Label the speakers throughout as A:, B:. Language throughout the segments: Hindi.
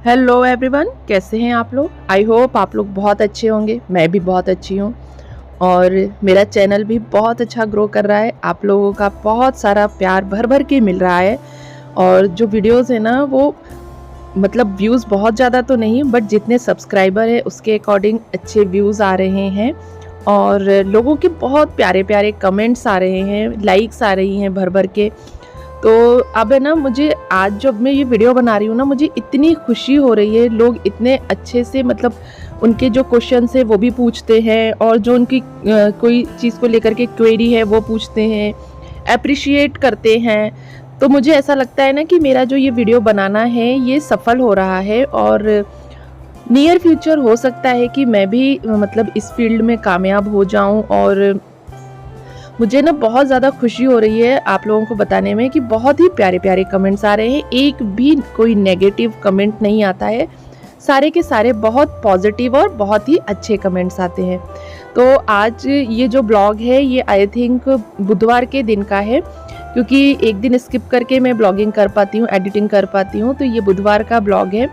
A: हेलो एवरीवन, कैसे हैं आप लोग। आई होप आप लोग बहुत अच्छे होंगे। मैं भी बहुत अच्छी हूँ और मेरा चैनल भी बहुत अच्छा ग्रो कर रहा है। आप लोगों का बहुत सारा प्यार भर भर के मिल रहा है और जो वीडियोस है ना वो मतलब व्यूज़ बहुत ज़्यादा तो नहीं, बट जितने सब्सक्राइबर है उसके अकॉर्डिंग अच्छे व्यूज़ आ रहे हैं और लोगों के बहुत प्यारे प्यारे कमेंट्स आ रहे हैं, लाइक्स आ रही हैं भर भर के। तो अब है ना, मुझे आज जब मैं ये वीडियो बना रही हूँ ना, मुझे इतनी खुशी हो रही है। लोग इतने अच्छे से मतलब उनके जो क्वेश्चन है वो भी पूछते हैं और जो उनकी कोई चीज़ को लेकर के क्वेरी है वो पूछते हैं, अप्रिशिएट करते हैं। तो मुझे ऐसा लगता है ना कि मेरा जो ये वीडियो बनाना है ये सफल हो रहा है और नियर फ्यूचर हो सकता है कि मैं भी मतलब इस फील्ड में कामयाब हो जाऊं। और मुझे ना बहुत ज़्यादा खुशी हो रही है आप लोगों को बताने में कि बहुत ही प्यारे प्यारे कमेंट्स आ रहे हैं। एक भी कोई नेगेटिव कमेंट नहीं आता है, सारे के सारे बहुत पॉजिटिव और बहुत ही अच्छे कमेंट्स आते हैं। तो आज ये जो ब्लॉग है ये आई थिंक बुधवार के दिन का है, क्योंकि एक दिन स्किप करके मैं ब्लॉगिंग कर पाती हूँ, एडिटिंग कर पाती हूँ। तो ये बुधवार का ब्लॉग है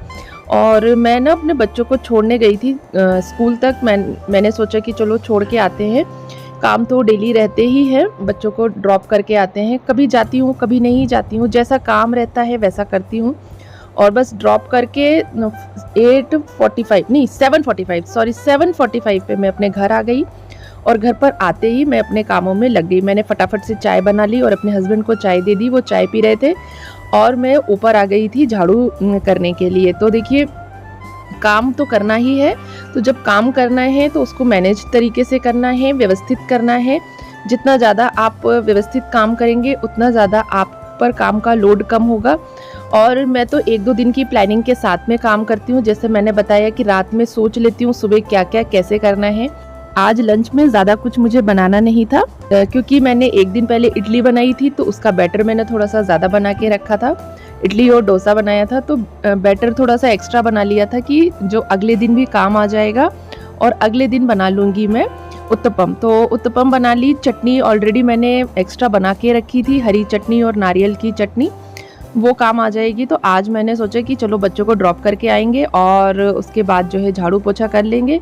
A: और मैं ना अपने बच्चों को छोड़ने गई थी स्कूल तक। मैंने सोचा कि चलो छोड़ के आते हैं, काम तो डेली रहते ही हैं, बच्चों को ड्रॉप करके आते हैं। कभी जाती हूँ कभी नहीं जाती हूँ, जैसा काम रहता है वैसा करती हूँ। और बस ड्रॉप करके 7:45 पे मैं अपने घर आ गई और घर पर आते ही मैं अपने कामों में लग गई। मैंने फटाफट से चाय बना ली और अपने हस्बैंड को चाय दे दी, वो चाय पी रहे थे और मैं ऊपर आ गई थी झाड़ू करने के लिए। तो देखिए, काम तो करना ही है, तो जब काम करना है तो उसको मैनेज तरीके से करना है, व्यवस्थित करना है। जितना ज़्यादा आप व्यवस्थित काम करेंगे उतना ज़्यादा आप पर काम का लोड कम होगा। और मैं तो 1-2 दिन की प्लानिंग के साथ में काम करती हूँ। जैसे मैंने बताया कि रात में सोच लेती हूँ सुबह क्या क्या कैसे करना है। आज लंच में ज़्यादा कुछ मुझे बनाना नहीं था क्योंकि मैंने एक दिन पहले इडली बनाई थी, तो उसका बैटर मैंने थोड़ा सा ज़्यादा बना के रखा था। इडली और डोसा बनाया था तो बैटर थोड़ा सा एक्स्ट्रा बना लिया था कि जो अगले दिन भी काम आ जाएगा। और अगले दिन बना लूँगी मैं उत्तपम। तो उत्तपम बना ली। चटनी ऑलरेडी मैंने एक्स्ट्रा बना के रखी थी, हरी चटनी और नारियल की चटनी, वो काम आ जाएगी। तो आज मैंने सोचा कि चलो बच्चों को ड्रॉप करके आएंगे और उसके बाद जो है झाड़ू पोछा कर लेंगे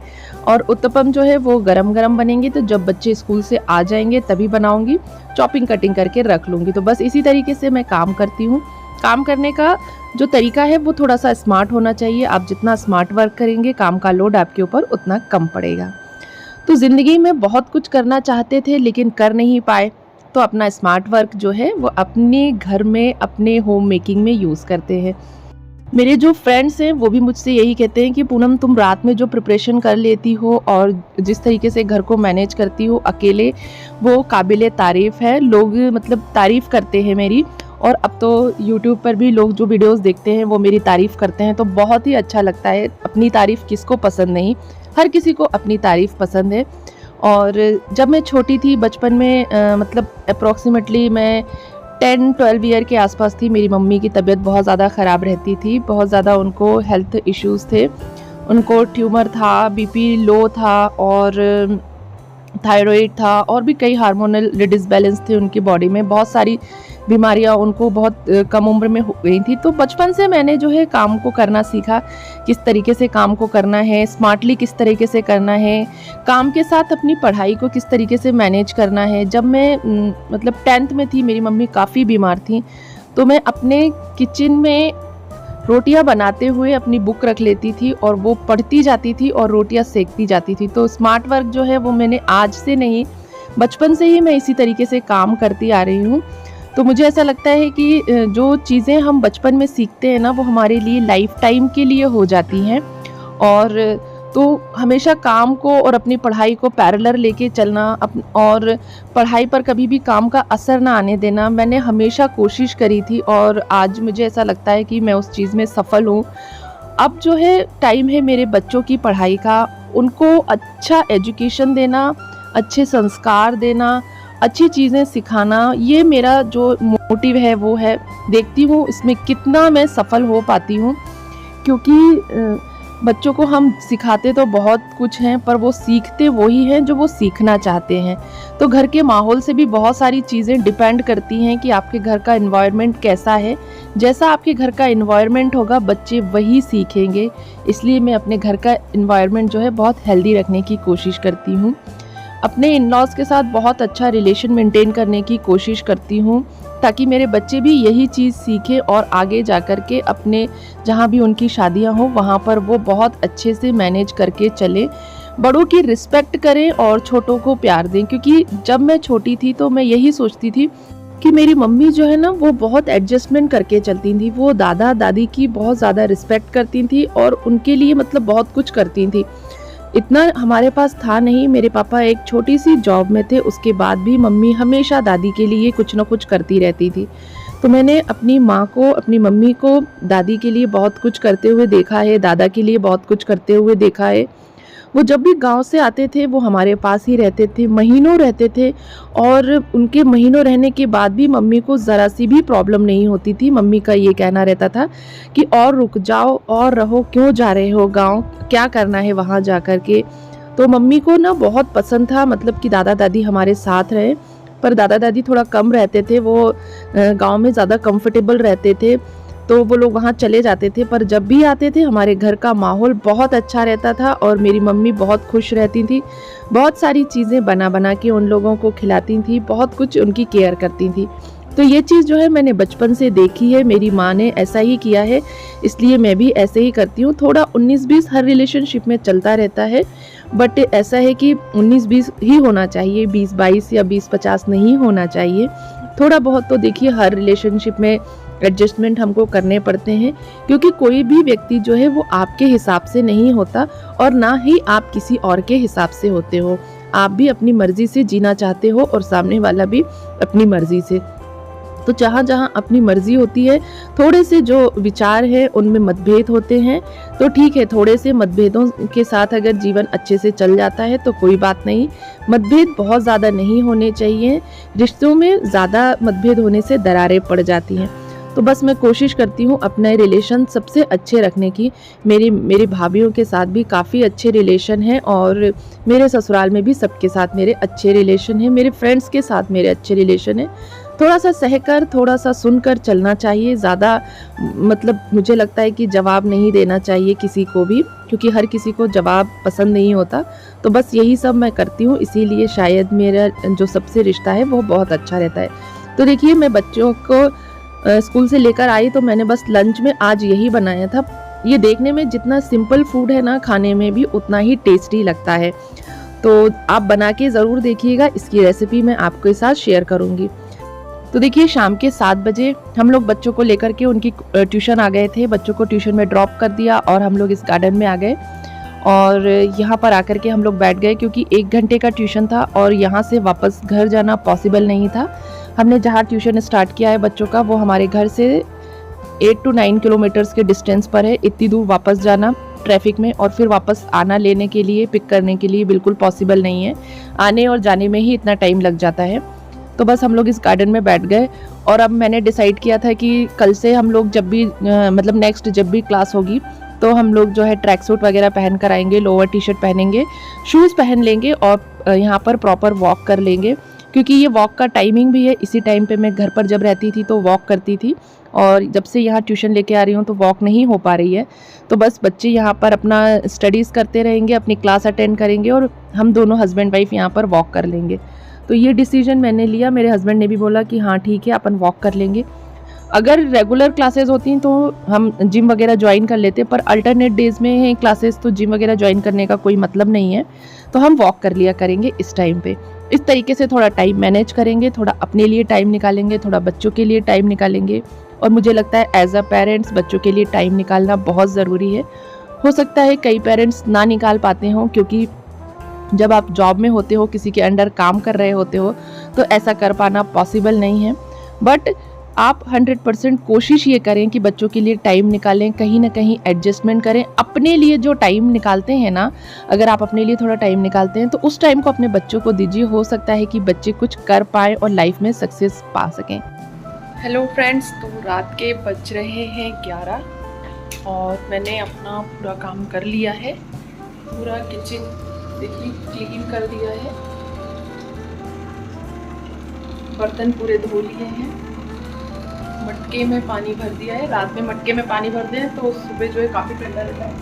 A: और उत्तपम जो है वो गरम गरम बनेंगे। तो जब बच्चे स्कूल से आ जाएंगे तभी बनाऊंगी, चॉपिंग कटिंग करके रख लूँगी। तो बस इसी तरीके से मैं काम करती हूँ। काम करने का जो तरीका है वो थोड़ा सा स्मार्ट होना चाहिए। आप जितना स्मार्ट वर्क करेंगे काम का लोड आपके ऊपर उतना कम पड़ेगा। तो ज़िंदगी में बहुत कुछ करना चाहते थे लेकिन कर नहीं पाए, तो अपना स्मार्ट वर्क जो है वो अपने घर में अपने होम मेकिंग में यूज़ करते हैं। मेरे जो फ्रेंड्स हैं वो भी मुझसे यही कहते हैं कि पूनम, तुम रात में जो प्रिपरेशन कर लेती हो और जिस तरीके से घर को मैनेज करती हो अकेले, वो काबिले तारीफ़ है। लोग मतलब तारीफ़ करते हैं मेरी। और अब तो यूट्यूब पर भी लोग जो वीडियोस देखते हैं वो मेरी तारीफ़ करते हैं, तो बहुत ही अच्छा लगता है। अपनी तारीफ़ किसको पसंद नहीं, हर किसी को अपनी तारीफ़ पसंद है। और जब मैं छोटी थी बचपन में मतलब अप्रॉक्सीमेटली मैं 10-12 ईयर के आसपास थी, मेरी मम्मी की तबीयत बहुत ज़्यादा ख़राब रहती थी। बहुत ज़्यादा उनको हेल्थ इश्यूज़ थे, उनको ट्यूमर था, बीपी लो था और थायराइड था और भी कई हार्मोनल डिसबैलेंस थे उनकी बॉडी में। बहुत सारी बीमारियां उनको बहुत कम उम्र में हो गई थी। तो बचपन से मैंने जो है काम को करना सीखा, किस तरीके से काम को करना है, स्मार्टली किस तरीके से करना है, काम के साथ अपनी पढ़ाई को किस तरीके से मैनेज करना है। जब मैं मतलब 10th में थी, मेरी मम्मी काफ़ी बीमार थी, तो मैं अपने किचन में रोटियां बनाते हुए अपनी बुक रख लेती थी और वो पढ़ती जाती थी और रोटियां सेकती जाती थी। तो स्मार्ट वर्क जो है वो मैंने आज से नहीं, बचपन से ही मैं इसी तरीके से काम करती आ रही हूँ। तो मुझे ऐसा लगता है कि जो चीज़ें हम बचपन में सीखते हैं ना वो हमारे लिए लाइफ टाइम के लिए हो जाती हैं। और तो हमेशा काम को और अपनी पढ़ाई को पैरेलल लेके चलना और पढ़ाई पर कभी भी काम का असर ना आने देना, मैंने हमेशा कोशिश करी थी और आज मुझे ऐसा लगता है कि मैं उस चीज़ में सफल हूँ। अब जो है टाइम है मेरे बच्चों की पढ़ाई का, उनको अच्छा एजुकेशन देना, अच्छे संस्कार देना, अच्छी चीज़ें सिखाना, ये मेरा जो मोटिव है वो है। देखती हूँ इसमें कितना मैं सफल हो पाती हूँ, क्योंकि बच्चों को हम सिखाते तो बहुत कुछ हैं, पर वो सीखते वही हैं जो वो सीखना चाहते हैं। तो घर के माहौल से भी बहुत सारी चीज़ें डिपेंड करती हैं कि आपके घर का एनवायरनमेंट कैसा है। जैसा आपके घर का एनवायरनमेंट होगा, बच्चे वही सीखेंगे। इसलिए मैं अपने घर का एनवायरनमेंट जो है बहुत हेल्दी रखने की कोशिश करती हूँ। अपने इन-लॉज़ के साथ बहुत अच्छा रिलेशन मेंटेन करने की कोशिश करती हूँ, ताकि मेरे बच्चे भी यही चीज़ सीखें और आगे जा कर के अपने जहाँ भी उनकी शादियाँ हों, वहाँ पर वो बहुत अच्छे से मैनेज करके चलें। बड़ों की रिस्पेक्ट करें और छोटों को प्यार दें, क्योंकि जब मैं छोटी थी तो मैं यही सोचती थी कि मेरी मम्मी जो है ना, वो बहुत एडजस्टमेंट करके चलती थी। वो दादा दादी की बहुत ज़्यादा रिस्पेक्ट करती थी और उनके लिए मतलब बहुत कुछ करती थी। इतना हमारे पास था नहीं, मेरे पापा एक छोटी सी जॉब में थे, उसके बाद भी मम्मी हमेशा दादी के लिए कुछ ना कुछ करती रहती थी। तो मैंने अपनी माँ को, अपनी मम्मी को दादी के लिए बहुत कुछ करते हुए देखा है, दादा के लिए बहुत कुछ करते हुए देखा है। वो जब भी गाँव से आते थे वो हमारे पास ही रहते थे, महीनों रहते थे और उनके महीनों रहने के बाद भी मम्मी को ज़रा सी भी प्रॉब्लम नहीं होती थी। मम्मी का ये कहना रहता था कि और रुक जाओ और रहो, क्यों जा रहे हो गाँव, क्या करना है वहाँ जा कर के। तो मम्मी को ना बहुत पसंद था मतलब कि दादा दादी हमारे साथ रहे, पर दादा दादी थोड़ा कम रहते थे, वो गाँव में ज़्यादा कंफर्टेबल रहते थे, तो वो लोग वहाँ चले जाते थे। पर जब भी आते थे हमारे घर का माहौल बहुत अच्छा रहता था और मेरी मम्मी बहुत खुश रहती थी। बहुत सारी चीज़ें बना बना के उन लोगों को खिलाती थी, बहुत कुछ उनकी केयर करती थी। तो ये चीज़ जो है मैंने बचपन से देखी है, मेरी माँ ने ऐसा ही किया है, इसलिए मैं भी ऐसे ही करती हूँ। थोड़ा 19-20 हर रिलेशनशिप में चलता रहता है, बट ऐसा है कि 19-20 ही होना चाहिए, 20-22 या 20-50 नहीं होना चाहिए। थोड़ा बहुत तो देखिए हर रिलेशनशिप में एडजस्टमेंट हमको करने पड़ते हैं, क्योंकि कोई भी व्यक्ति जो है वो आपके हिसाब से नहीं होता और ना ही आप किसी और के हिसाब से होते हो। आप भी अपनी मर्जी से जीना चाहते हो और सामने वाला भी अपनी मर्जी से। तो जहाँ जहाँ अपनी मर्जी होती है, थोड़े से जो विचार हैं उनमें मतभेद होते हैं, तो ठीक है, थोड़े से मतभेदों के साथ अगर जीवन अच्छे से चल जाता है तो कोई बात नहीं। मतभेद बहुत ज़्यादा नहीं होने चाहिए, रिश्तों में ज़्यादा मतभेद होने से दरारें पड़ जाती हैं। तो बस मैं कोशिश करती हूँ अपने रिलेशन सबसे अच्छे रखने की। मेरी भाभीयों के साथ भी काफ़ी अच्छे रिलेशन हैं और मेरे ससुराल में भी सबके साथ मेरे अच्छे रिलेशन हैं, मेरे फ्रेंड्स के साथ मेरे अच्छे रिलेशन हैं। थोड़ा सा सहकर, थोड़ा सा सुनकर चलना चाहिए, ज़्यादा मतलब मुझे लगता है कि जवाब नहीं देना चाहिए किसी को भी, क्योंकि हर किसी को जवाब पसंद नहीं होता। तो बस यही सब मैं करती हूँ, इसीलिए शायद मेरा जो सबसे रिश्ता है वो बहुत अच्छा रहता है। तो देखिए, मैं बच्चों को स्कूल से लेकर आई तो मैंने बस लंच में आज यही बनाया था। ये देखने में जितना सिंपल फूड है ना, खाने में भी उतना ही टेस्टी लगता है। तो आप बना के ज़रूर देखिएगा, इसकी रेसिपी मैं आपके साथ शेयर करूँगी। तो देखिए, शाम के 7 बजे हम लोग बच्चों को लेकर के उनकी ट्यूशन आ गए थे। बच्चों को ट्यूशन में ड्रॉप कर दिया और हम लोग इस गार्डन में आ गए और यहाँ पर आकर के हम लोग बैठ गए, क्योंकि 1 घंटे का ट्यूशन था और यहाँ से वापस घर जाना पॉसिबल नहीं था। हमने जहाँ ट्यूशन स्टार्ट किया है बच्चों का, वो हमारे घर से 8 to 9 किलोमीटर्स के डिस्टेंस पर है। इतनी दूर वापस जाना ट्रैफिक में और फिर वापस आना, लेने के लिए, पिक करने के लिए बिल्कुल पॉसिबल नहीं है। आने और जाने में ही इतना टाइम लग जाता है। तो बस हम लोग इस गार्डन में बैठ गए और अब मैंने डिसाइड किया था कि कल से हम लोग जब भी मतलब नेक्स्ट जब भी क्लास होगी तो हम लोग जो है ट्रैक सूट वगैरह पहन कर आएंगे, लोअर टी शर्ट पहनेंगे, शूज़ पहन लेंगे और यहाँ पर प्रॉपर वॉक कर लेंगे, क्योंकि ये वॉक का टाइमिंग भी है। इसी टाइम पे मैं घर पर जब रहती थी तो वॉक करती थी और जब से यहाँ ट्यूशन लेके आ रही हूँ तो वॉक नहीं हो पा रही है। तो बस बच्चे यहाँ पर अपना स्टडीज़ करते रहेंगे, अपनी क्लास अटेंड करेंगे और हम दोनों हस्बैंड वाइफ यहाँ पर वॉक कर लेंगे। तो ये डिसीजन मैंने लिया, मेरे हस्बैंड ने भी बोला कि हाँ ठीक है, अपन वॉक कर लेंगे। अगर रेगुलर क्लासेस होती तो हम जिम वगैरह ज्वाइन कर लेते, पर अल्टरनेट डेज में हैं क्लासेस तो जिम वगैरह ज्वाइन करने का कोई मतलब नहीं है। तो हम वॉक कर लिया करेंगे इस टाइम पे। इस तरीके से थोड़ा टाइम मैनेज करेंगे, थोड़ा अपने लिए टाइम निकालेंगे, थोड़ा बच्चों के लिए टाइम निकालेंगे। और मुझे लगता है एज अ पेरेंट्स बच्चों के लिए टाइम निकालना बहुत ज़रूरी है। हो सकता है कई पेरेंट्स ना निकाल पाते हों, क्योंकि जब आप जॉब में होते हो, किसी के अंडर काम कर रहे होते हो, तो ऐसा कर पाना पॉसिबल नहीं है। बट आप 100% कोशिश ये करें कि बच्चों के लिए टाइम निकालें, कहीं ना कहीं एडजस्टमेंट करें। अपने लिए जो टाइम निकालते हैं ना, अगर आप अपने लिए थोड़ा टाइम निकालते हैं तो उस टाइम को अपने बच्चों को दीजिए। हो सकता है कि बच्चे कुछ कर पाएँ और लाइफ में सक्सेस पा सकें। हेलो फ्रेंड्स, तो रात के बज रहे हैं 11 और मैंने अपना पूरा काम कर लिया है। पूरा किचन देखिए क्लीन कर दिया है, बर्तन पूरे धो लिए हैं, मटके में पानी भर दिया है। रात में मटके में पानी भर दिया है तो सुबह जो है काफ़ी ठंडा रहता है।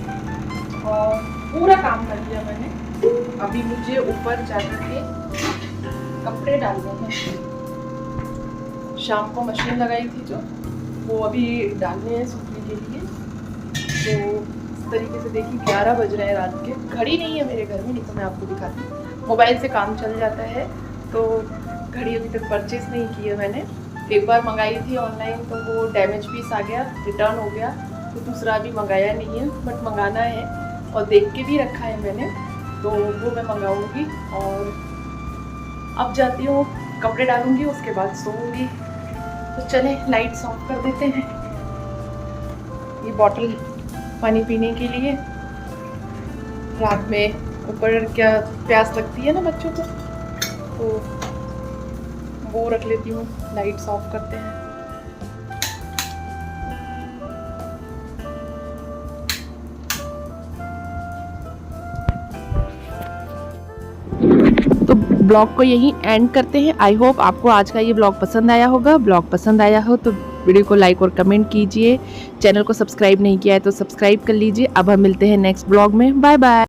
A: और पूरा काम कर दिया मैंने। अभी मुझे ऊपर जाकर के कपड़े डालने हैं। शाम को मशीन लगाई थी जो, वो अभी डालने हैं सूखने के लिए। तो इस तरीके से देखिए 11 बज रहे हैं रात के। घड़ी नहीं है मेरे घर में, नहीं तो मैं आपको दिखाती। मोबाइल से काम चल जाता है, तो घड़ी अभी तक परचेज़ नहीं की है मैंने। एक बार मंगाई थी ऑनलाइन तो वो डैमेज पीस आ गया, रिटर्न हो गया, तो दूसरा अभी मंगाया नहीं है, बट मंगाना है और देख के भी रखा है मैंने, तो वो मैं मंगाऊंगी। और अब जाती हूँ, कपड़े डालूंगी, उसके बाद सोऊंगी। तो चले लाइट्स ऑफ कर देते हैं। ये बॉटल पानी पीने के लिए, रात में ऊपर क्या प्यास लगती है ना बच्चों को, तो वो रख लेती हूँ। लाइट्स ऑफ करते हैं। तो ब्लॉग को यहीं एंड करते हैं। आई होप आपको आज का ये ब्लॉग पसंद आया होगा। ब्लॉग पसंद आया हो तो वीडियो को लाइक और कमेंट कीजिए। चैनल को सब्सक्राइब नहीं किया है तो सब्सक्राइब कर लीजिए। अब हम मिलते हैं नेक्स्ट ब्लॉग में। Bye bye.